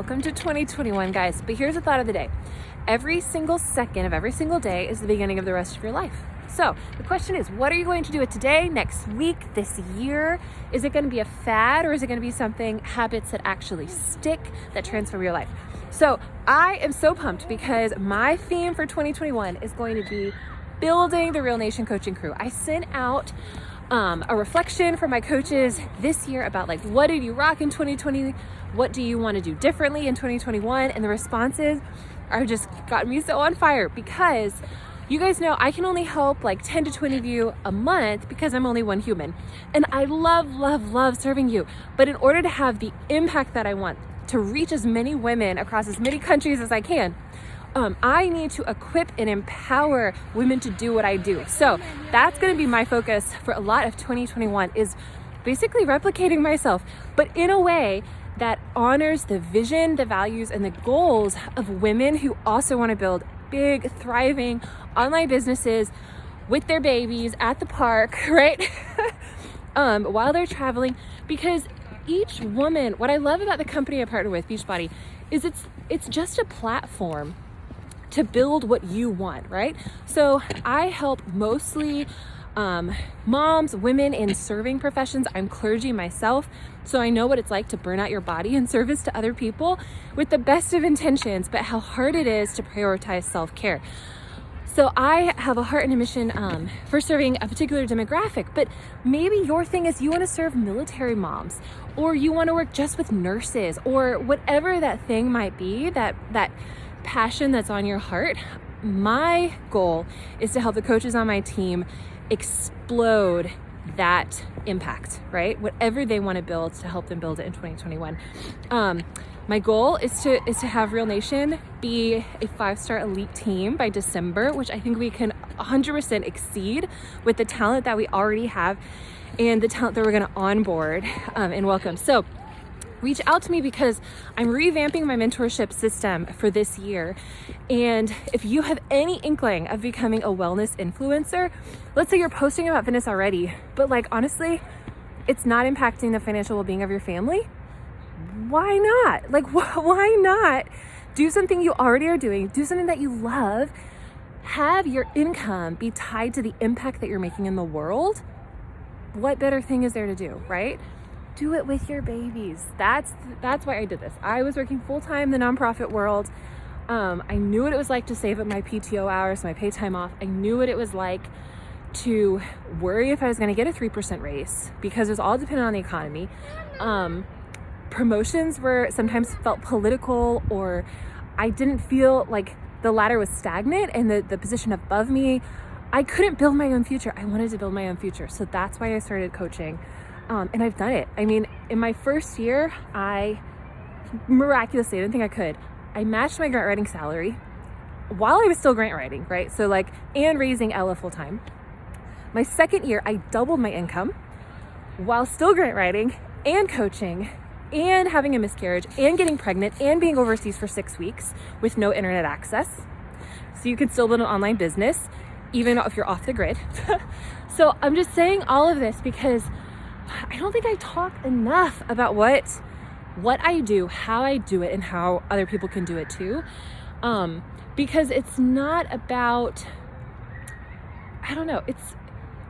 Welcome to 2021, guys. But here's the thought of the day. Every single second of every single day is the beginning of the rest of your life. So the question is, what are you going to do with today, next week, this year? Is it going to be a fad, or is it going to be habits that actually stick, that transform your life? So I am so pumped because my theme for 2021 is going to be building the Real Nation coaching crew. I sent out a reflection from my coaches this year about what did you rock in 2020? What do you want to do differently in 2021? And the responses are just got me so on fire because you guys know I can only help 10 to 20 of you a month because I'm only one human. And I love serving you. But in order to have the impact that I want to reach as many women across as many countries as I can, I need to equip and empower women to do what I do. So that's going to be my focus for a lot of 2021, is basically replicating myself, but in a way that honors the vision, the values, and the goals of women who also want to build big, thriving online businesses with their babies at the park, right? While they're traveling. Because each woman, what I love about the company I partner with, Beachbody, is it's just a platform to build what you want, right? So I help mostly moms, women in serving professions. I'm clergy myself, so I know what it's like to burn out your body in service to other people with the best of intentions, but how hard it is to prioritize self-care. So I have a heart and a mission for serving a particular demographic, but maybe your thing is you want to serve military moms, or you want to work just with nurses, or whatever that thing might be, that passion that's on your heart. My goal is to help the coaches on my team explode that impact, right? Whatever they want to build, to help them build it in 2021. My goal is to have Real Nation be a 5-star elite team by December, which I think we can 100% exceed with the talent that we already have and the talent that we're going to onboard and welcome. So reach out to me because I'm revamping my mentorship system for this year. And if you have any inkling of becoming a wellness influencer, let's say you're posting about fitness already, but honestly, it's not impacting the financial well-being of your family. Why not? Why not do something you already are doing, do something that you love, have your income be tied to the impact that you're making in the world? What better thing is there to do, right? Do it with your babies. That's why I did this. I was working full-time in the nonprofit world. I knew what it was like to save up my PTO hours, my pay time off. I knew what it was like to worry if I was going to get a 3% raise because it was all dependent on the economy. Promotions were sometimes felt political, or I didn't feel like the ladder was stagnant and the position above me. I couldn't build my own future. I wanted to build my own future. So that's why I started coaching. And I've done it. I mean, in my first year, I miraculously, I didn't think I could, I matched my grant writing salary while I was still grant writing, right? So and raising Ella full time. My second year, I doubled my income while still grant writing and coaching and having a miscarriage and getting pregnant and being overseas for 6 weeks with no internet access. So you can still build an online business, even if you're off the grid. So I'm just saying all of this because I don't think I talk enough about what I do, how I do it, and how other people can do it too. Because it's not about, I don't know,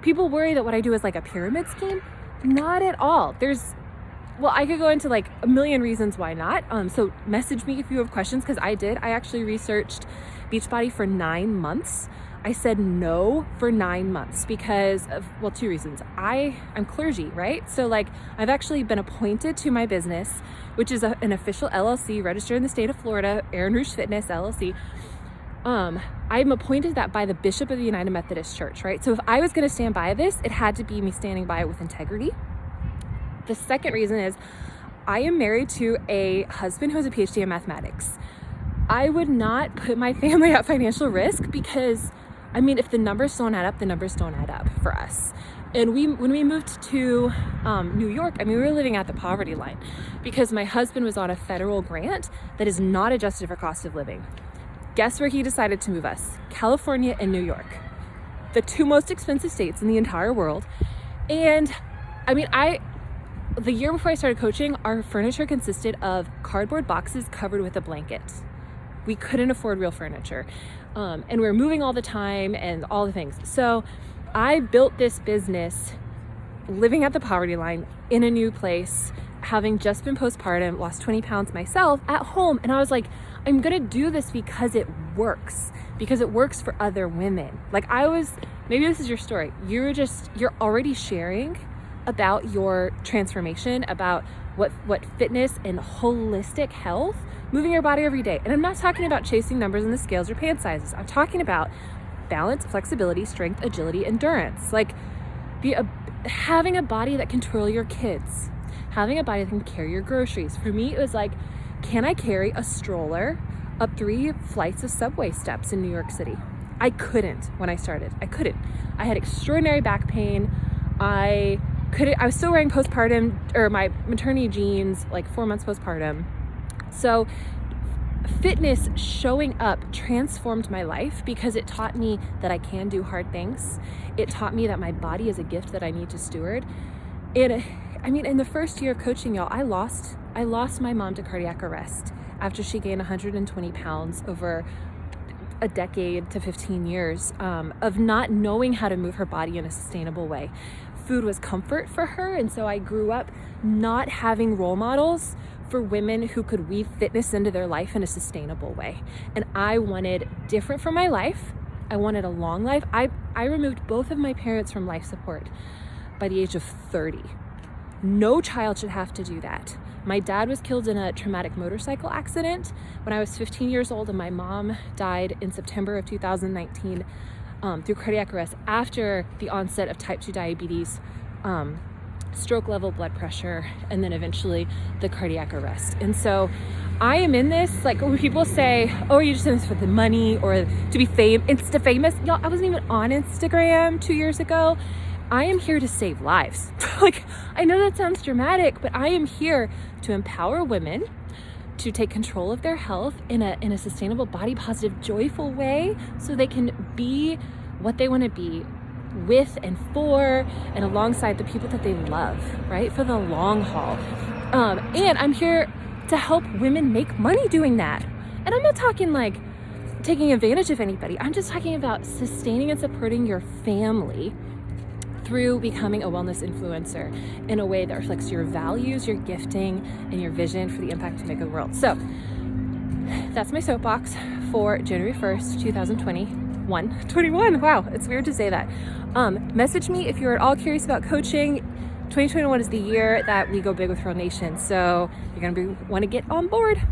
people worry that what I do is like a pyramid scheme. Not at all. I could go into a million reasons why not. So message me if you have questions, because I actually researched Beachbody for 9 months. I said no for 9 months because of, 2 reasons. I'm clergy, right? So I've actually been appointed to my business, which is an official LLC registered in the state of Florida, Aaron Rouge Fitness LLC. I'm appointed that by the Bishop of the United Methodist Church, right? So if I was going to stand by this, it had to be me standing by it with integrity. The second reason is I am married to a husband who has a PhD in mathematics. I would not put my family at financial risk because, if the numbers don't add up, the numbers don't add up for us. And when we moved to New York, we were living at the poverty line because my husband was on a federal grant that is not adjusted for cost of living. Guess where he decided to move us? California and New York, the 2 most expensive states in the entire world. And the year before I started coaching, our furniture consisted of cardboard boxes covered with a blanket. We couldn't afford real furniture. And we were moving all the time and all the things. So I built this business living at the poverty line in a new place, having just been postpartum, lost 20 pounds myself at home. And I was like, I'm gonna do this because it works for other women. Like maybe this is your story. You're already sharing about your transformation, about what fitness and holistic health, moving your body every day. And I'm not talking about chasing numbers in the scales or pant sizes. I'm talking about balance, flexibility, strength, agility, endurance. Like having a body that can twirl your kids, having a body that can carry your groceries. For me, it was like, can I carry a stroller up 3 flights of subway steps in New York City? I couldn't when I started. I couldn't. I had extraordinary back pain. I was still wearing postpartum or my maternity jeans, like 4 months postpartum. So fitness showing up transformed my life because it taught me that I can do hard things. It taught me that my body is a gift that I need to steward. In the first year of coaching, y'all, I lost my mom to cardiac arrest after she gained 120 pounds over a decade to 15 years of not knowing how to move her body in a sustainable way. Food was comfort for her, and so I grew up not having role models for women who could weave fitness into their life in a sustainable way. And I wanted different for my life. I wanted a long life. I removed both of my parents from life support by the age of 30. No child should have to do that. My dad was killed in a traumatic motorcycle accident when I was 15 years old, and my mom died in September of 2019 through cardiac arrest after the onset of type 2 diabetes, stroke level blood pressure, and then eventually the cardiac arrest. And so I am in this, like when people say, oh, are you just in this for the money or to be Insta famous? Y'all, I wasn't even on Instagram 2 years ago. I am here to save lives. Like, I know that sounds dramatic, but I am here to empower women to take control of their health in a sustainable, body positive, joyful way so they can be what they want to be with and for and alongside the people that they love, right? For the long haul. And I'm here to help women make money doing that. And I'm not talking like taking advantage of anybody. I'm just talking about sustaining and supporting your family through becoming a wellness influencer in a way that reflects your values, your gifting, and your vision for the impact you make in the world. So that's my soapbox for January 1st, 2021. Wow, it's weird to say that. Message me if you're at all curious about coaching. 2021 is the year that we go big with Real Nation. So you're going to want to get on board.